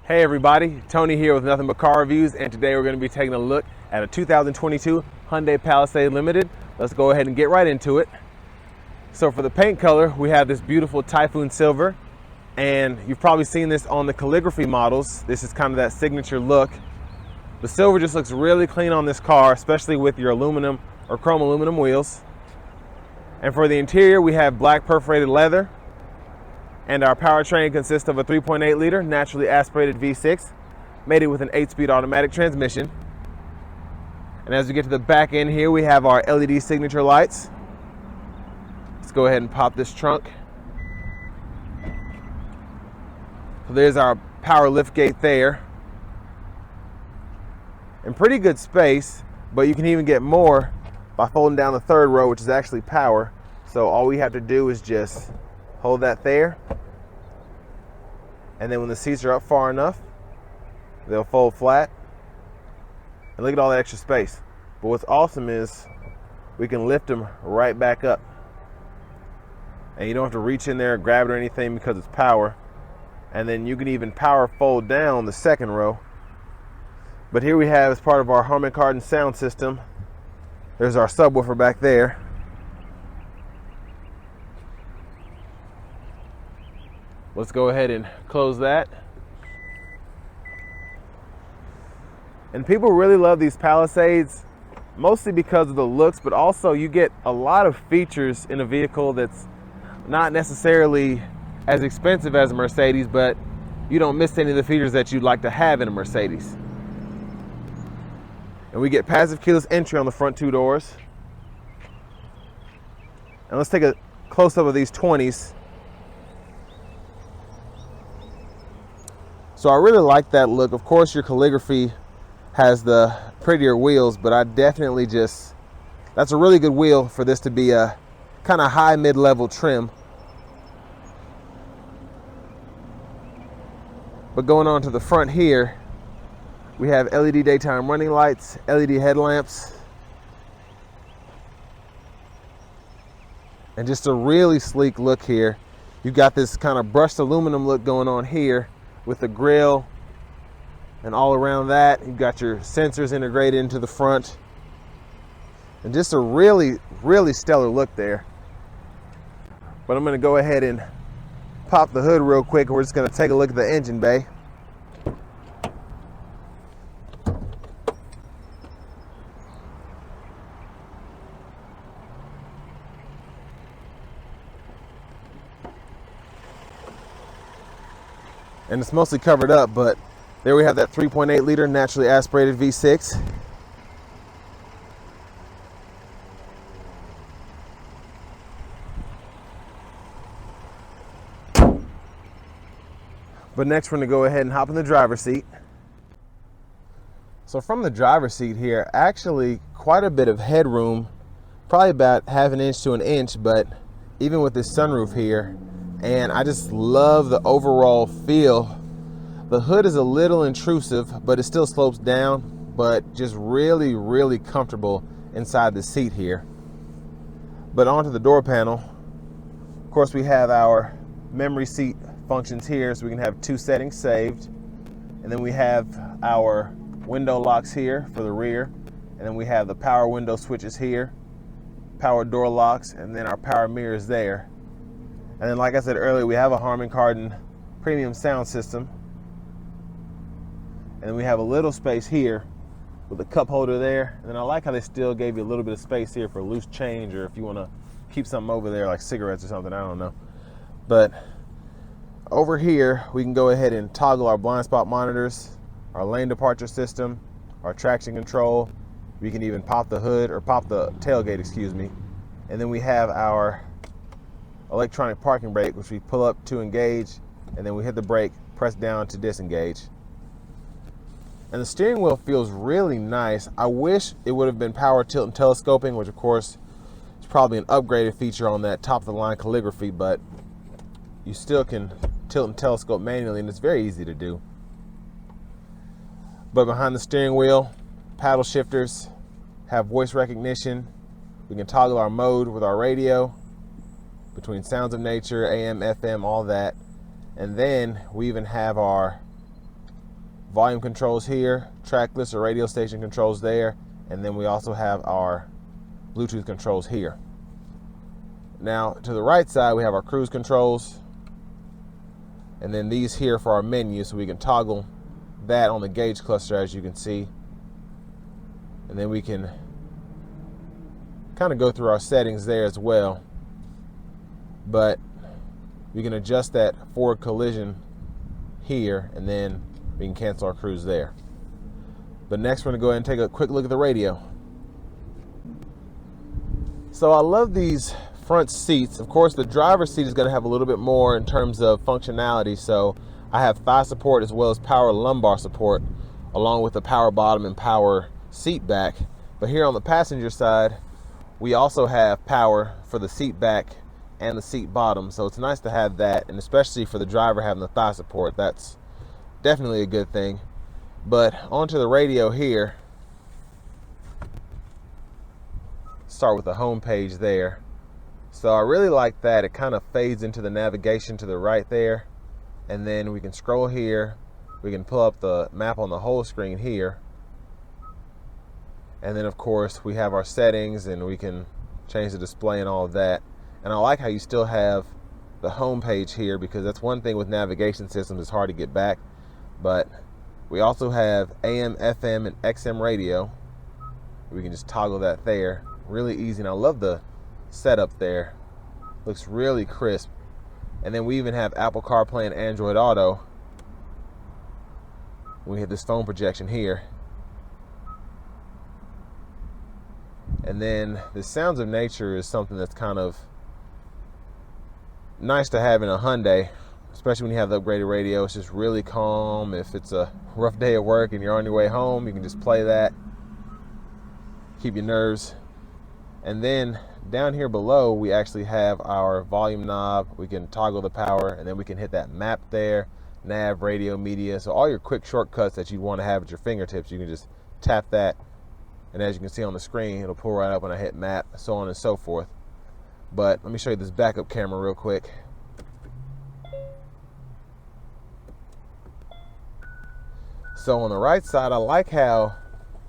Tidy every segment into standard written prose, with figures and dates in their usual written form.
Hey everybody, Tony here with Nothing But Car Reviews, and today we're going to be taking a look at a 2022 Hyundai Palisade Limited. Let's go ahead and get right into it. So for the paint color, we have this beautiful Typhoon Silver, and you've probably seen this on the calligraphy models. This is kind of that signature look. The silver just looks really clean on this car, especially with your aluminum or chrome aluminum wheels. And for the interior, we have black perforated leather. And our powertrain consists of a 3.8 liter naturally aspirated V6, mated with an 8-speed automatic transmission. And as we get to the back end here, we have our LED signature lights. Let's go ahead and pop this trunk. So there's our power lift gate there. In pretty good space, but you can even get more by folding down the third row, which is actually power. So all we have to do is just hold that there, and then when the seats are up far enough, they'll fold flat. And look at all that extra space. But what's awesome is we can lift them right back up. And you don't have to reach in there and grab it or anything because it's power. And then you can even power fold down the second row. But here we have, as part of our Harman Kardon sound system, there's our subwoofer back there. Let's go ahead and close that. And people really love these Palisades, mostly because of the looks, but also you get a lot of features in a vehicle that's not necessarily as expensive as a Mercedes, but you don't miss any of the features that you'd like to have in a Mercedes. And we get passive keyless entry on the front two doors. And let's take a close-up of these 20s. So I really like that look. Of course, your calligraphy has the prettier wheels, but I definitely that's a really good wheel for this to be a kind of high mid-level trim. But going on to the front here, we have LED daytime running lights, LED headlamps, and just a really sleek look here. You've got this kind of brushed aluminum look going on here with the grille, and all around that you've got your sensors integrated into the front, and just a really stellar look there. But I'm going to go ahead and pop the hood real quick, and we're just going to take a look at the engine bay. And it's mostly covered up, but there we have that 3.8 liter naturally aspirated V6. But next we're gonna go ahead and hop in the driver's seat. So from the driver's seat here, actually quite a bit of headroom, probably about ½ an inch to an inch, but even with this sunroof here, and I just love the overall feel. The hood is a little intrusive, but it still slopes down, but just really comfortable inside the seat here. But onto the door panel, of course we have our memory seat functions here, so we can have 2 settings saved. And then we have our window locks here for the rear, and then we have the power window switches here, power door locks, and then our power mirrors there. And then, like I said earlier, we have a Harman Kardon premium sound system. And then we have a little space here with a cup holder there. And then I like how they still gave you a little bit of space here for loose change, or if you want to keep something over there like cigarettes or something, I don't know. But over here, we can go ahead and toggle our blind spot monitors, our lane departure system, our traction control. We can even pop the hood, or pop the tailgate, excuse me. And then we have our electronic parking brake, which we pull up to engage, and then we hit the brake, press down to disengage. And the steering wheel feels really nice. I wish it would have been power tilt and telescoping, which of course is probably an upgraded feature on that top of the line calligraphy, but you still can tilt and telescope manually, and it's very easy to do. But behind the steering wheel, paddle shifters, have voice recognition. We can toggle our mode with our radio between sounds of nature, AM, FM, all that. And then we even have our volume controls here, track list or radio station controls there, and then we also have our Bluetooth controls here. Now to the right side we have our cruise controls, and then these here for our menu, so we can toggle that on the gauge cluster, as you can see, and then we can kind of go through our settings there as well. But we can adjust that forward collision here, and then we can cancel our cruise there. But next we're gonna go ahead and take a quick look at the radio. So I love these front seats. Of course, the driver's seat is gonna have a little bit more in terms of functionality. So I have thigh support as well as power lumbar support, along with the power bottom and power seat back. But here on the passenger side, we also have power for the seat back and the seat bottom. So it's nice to have that, and especially for the driver having the thigh support, that's definitely a good thing. But onto the radio here. Start with the home page there. So I really like that. It kind of fades into the navigation to the right there. And then we can scroll here. We can pull up the map on the whole screen here. And then of course we have our settings, and we can change the display and all of that. And I like how you still have the home page here, because that's one thing with navigation systems, it's hard to get back. But we also have AM, FM, and XM radio. We can just toggle that there. Really easy, and I love the setup there. Looks really crisp. And then we even have Apple CarPlay and Android Auto. We have this phone projection here. And then the sounds of nature is something that's kind of nice to have in a Hyundai, especially when you have the upgraded radio. It's just really calm. If it's a rough day at work and you're on your way home, you can just play that, keep your nerves. And then down here below, we actually have our volume knob. We can toggle the power, and then we can hit that map there, nav, radio, media. So all your quick shortcuts that you want to have at your fingertips, you can just tap that. And as you can see on the screen, it'll pull right up when I hit map, so on and so forth. But let me show you this backup camera real quick. So on the right side, I like how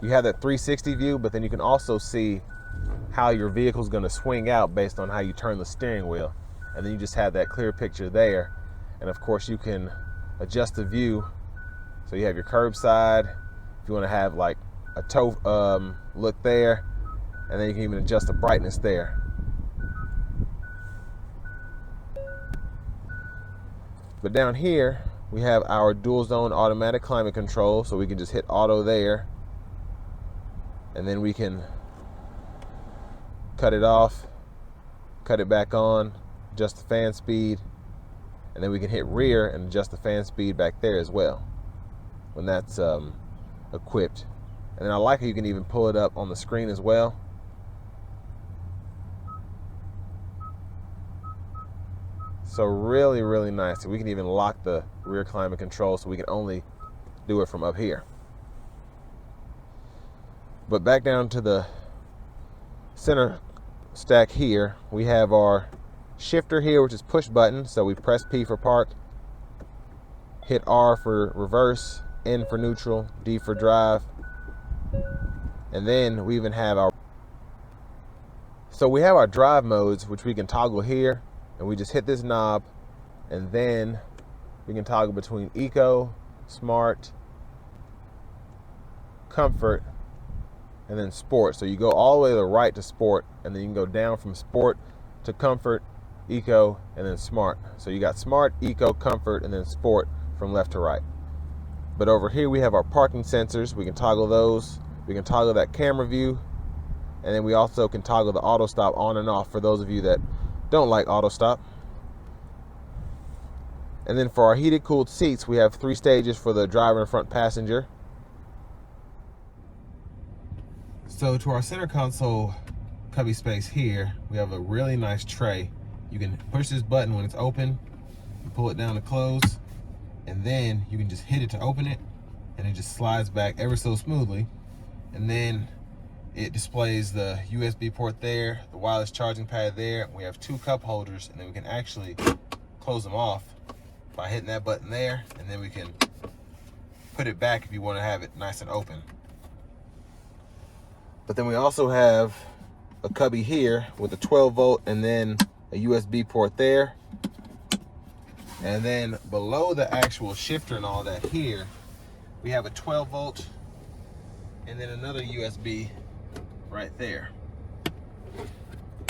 you have that 360 view, but then you can also see how your vehicle's gonna swing out based on how you turn the steering wheel. And then you just have that clear picture there. And of course you can adjust the view. So you have your curbside, if you wanna have like a tow look there, and then you can even adjust the brightness there. But down here, we have our dual zone automatic climate control, so we can just hit auto there, and then we can cut it off, cut it back on, adjust the fan speed, and then we can hit rear and adjust the fan speed back there as well when that's equipped. And then I like how you can even pull it up on the screen as well. So really, really nice. We can even lock the rear climate control, so we can only do it from up here. But back down to the center stack here, we have our shifter here, which is push button. So we press P for park, hit R for reverse, N for neutral, D for drive. And then we even have our, so we have our drive modes, which we can toggle here, and we just hit this knob, and then we can toggle between eco, smart, comfort, and then sport. So you go all the way to the right to sport, and then you can go down from sport to comfort, eco, and then smart. So you got smart, eco, comfort, and then sport from left to right. But over here we have our parking sensors. We can toggle those. We can toggle that camera view, and then we also can toggle the auto stop on and off for those of you that don't like auto stop. And then for our heated cooled seats, we have 3 stages for the driver and front passenger. So to our center console cubby space here, we have a really nice tray. You can push this button when it's open, you pull it down to close, and then you can just hit it to open it, and it just slides back ever so smoothly. And then it displays the USB port there, the wireless charging pad there. We have 2 cup holders, and then we can actually close them off by hitting that button there, and then we can put it back if you want to have it nice and open. But then we also have a cubby here with a 12 volt and then a USB port there. And then below the actual shifter and all that here, we have a 12 volt and then another USB right there.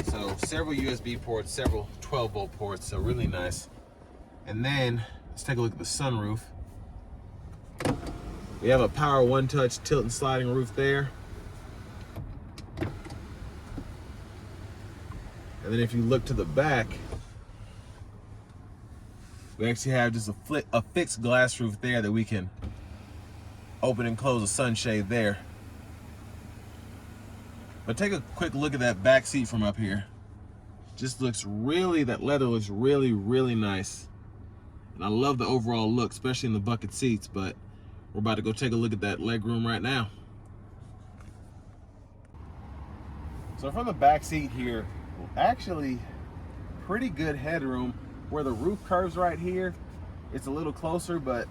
So several USB ports, several 12 volt ports, so really nice. And then let's take a look at the sunroof. We have a power one touch tilt and sliding roof there. And then if you look to the back, we actually have just a fixed glass roof there that we can open and close a sunshade there. But take a quick look at that back seat from up here. Just looks really, that leather looks really, really nice. And I love the overall look, especially in the bucket seats, but we're about to go take a look at that leg room right now. So from the back seat here, actually pretty good headroom. Where the roof curves right here, it's a little closer, but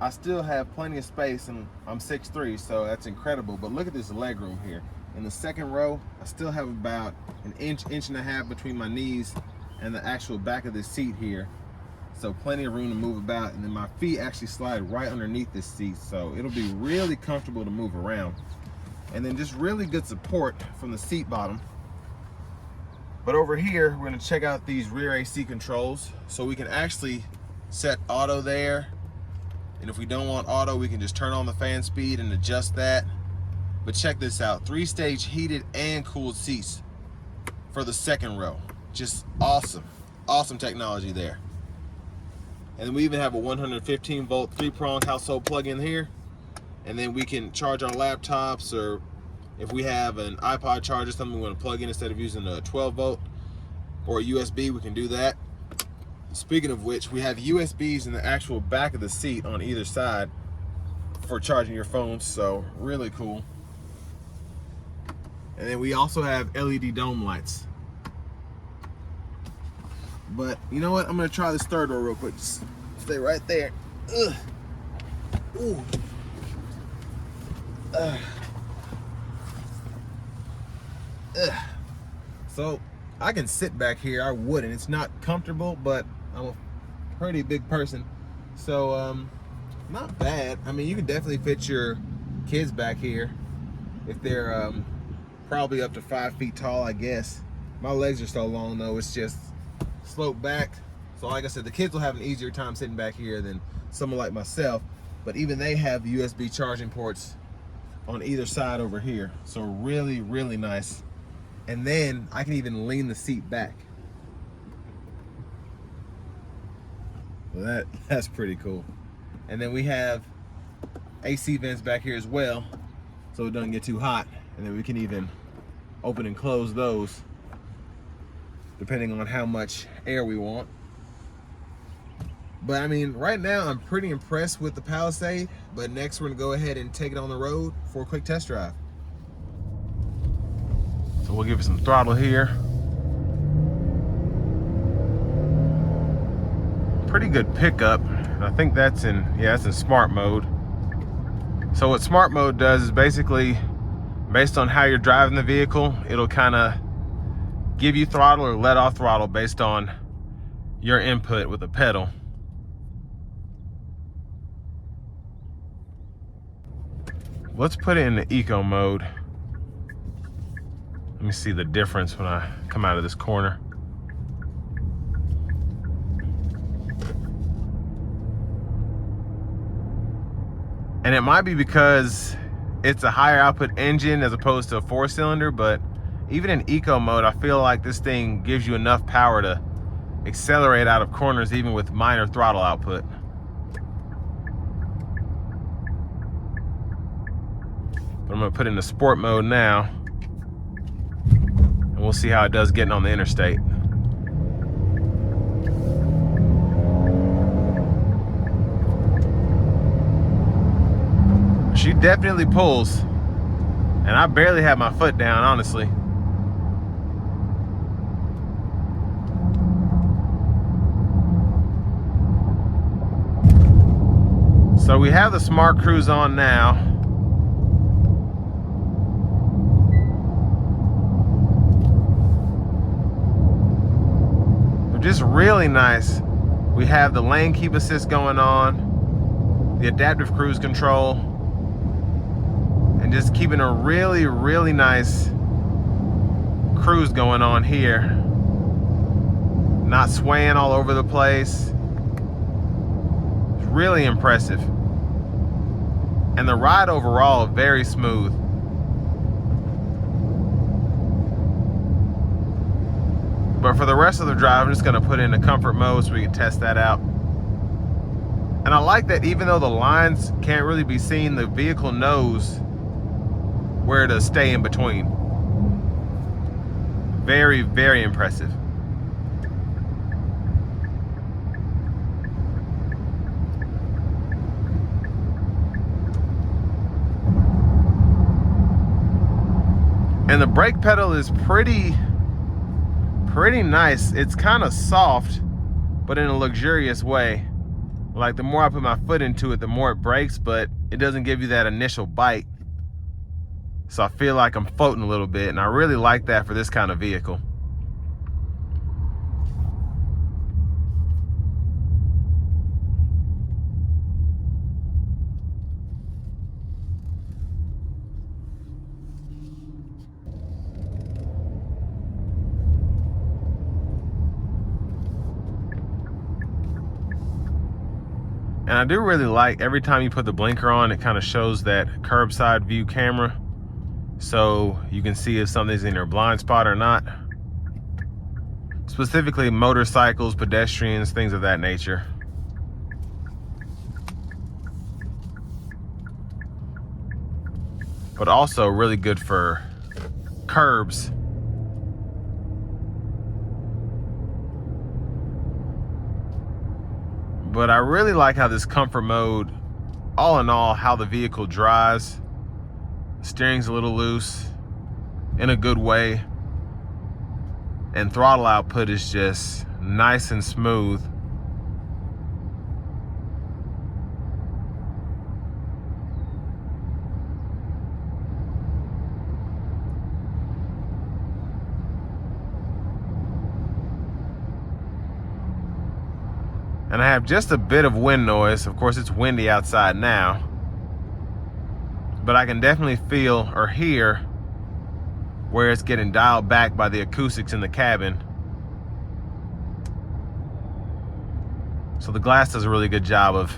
I still have plenty of space, and I'm 6'3", so that's incredible. But look at this leg room here. In the second row, I still have about an inch and a half between my knees and the actual back of this seat here. So plenty of room to move about, and then my feet actually slide right underneath this seat, so it'll be really comfortable to move around. And then just really good support from the seat bottom. But over here, we're gonna check out these rear AC controls. So we can actually set auto there. And if we don't want auto, we can just turn on the fan speed and adjust that. But check this out, 3-stage heated and cooled seats for the second row. Just awesome, awesome technology there. And then we even have a 115 volt 3-prong household plug-in here. And then we can charge our laptops, or if we have an iPod charger, something we want to plug in instead of using a 12 volt or a USB, we can do that. Speaking of which, we have USBs in the actual back of the seat on either side for charging your phones, so really cool. And then we also have LED dome lights. But you know what? I'm gonna try this third row real quick. Just stay right there. Ugh. Ooh. So I can sit back here. I wouldn't. It's not comfortable, but I'm a pretty big person, so not bad. I mean, you can definitely fit your kids back here if they're probably up to 5 feet tall, I guess. My legs are so long though, it's just sloped back. So like I said, the kids will have an easier time sitting back here than someone like myself, but even they have USB charging ports on either side over here. So really, really nice. And then I can even lean the seat back. Well, that's pretty cool. And then we have AC vents back here as well, so it doesn't get too hot. And then we can even open and close those depending on how much air we want. But I mean, right now I'm pretty impressed with the Palisade, but next we're gonna go ahead and take it on the road for a quick test drive. So we'll give it some throttle here. Pretty good pickup. I think that's in, yeah, that's in smart mode. So what smart mode does is basically, based on how you're driving the vehicle, it'll kind of give you throttle or let off throttle based on your input with the pedal. Let's put it in the eco mode. Let me see the difference when I come out of this corner. And it might be because it's a higher output engine as opposed to a 4-cylinder, but even in eco mode, I feel like this thing gives you enough power to accelerate out of corners even with minor throttle output. But I'm gonna put it into sport mode now, and we'll see how it does getting on the interstate. She definitely pulls, and I barely have my foot down, honestly. So we have the Smart Cruise on now. They're just really nice. We have the lane keep assist going on, the adaptive cruise control, and just keeping a really, really nice cruise going on here. Not swaying all over the place. It's really impressive. And the ride overall, very smooth. But for the rest of the drive, I'm just gonna put in a comfort mode so we can test that out. And I like that even though the lines can't really be seen, the vehicle knows where to stay in between. Very, very impressive. And the brake pedal is pretty nice. It's kind of soft, but in a luxurious way. Like the more I put my foot into it, the more it brakes, but it doesn't give you that initial bite. So I feel like I'm floating a little bit, and I really like that for this kind of vehicle. And I do really like every time you put the blinker on, it kind of shows that curbside view camera. So you can see if something's in your blind spot or not. Specifically motorcycles, pedestrians, things of that nature. But also really good for curbs. But I really like how this comfort mode, all in all, how the vehicle drives. Steering's a little loose in a good way. And throttle output is just nice and smooth. And I have just a bit of wind noise. Of course, it's windy outside now. But I can definitely feel or hear where it's getting dialed back by the acoustics in the cabin. So the glass does a really good job of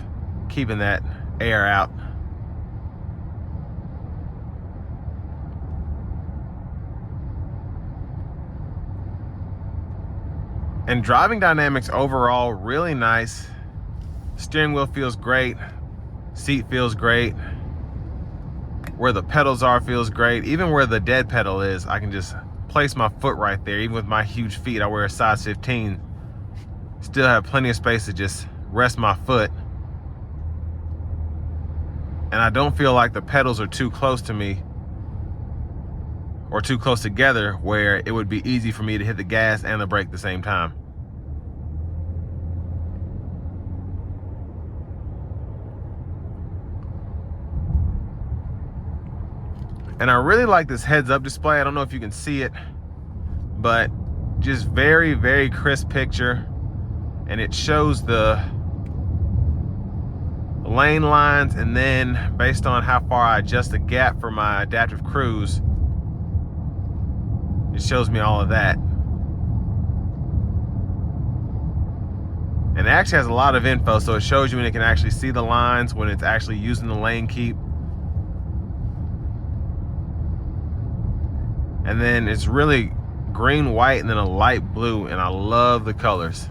keeping that air out. And driving dynamics overall, really nice. Steering wheel feels great. Seat feels great. Where the pedals are feels great. Even where the dead pedal is, I can just place my foot right there. Even with my huge feet, I wear a size 15. Still have plenty of space to just rest my foot. And I don't feel like the pedals are too close to me or too close together where it would be easy for me to hit the gas and the brake at the same time. And I really like this heads-up display. I don't know if you can see it, but just very, very crisp picture. And it shows the lane lines, and then based on how far I adjust the gap for my adaptive cruise, it shows me all of that. And it actually has a lot of info, so it shows you when it can actually see the lines, when it's actually using the lane keep. And then it's really green, white, and then a light blue, and I love the colors.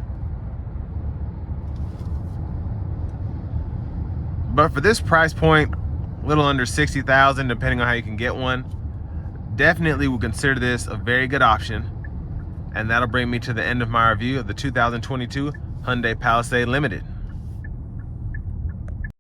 But for this price point, a little under $60,000, depending on how you can get one, definitely would consider this a very good option. And that'll bring me to the end of my review of the 2022 Hyundai Palisade Limited.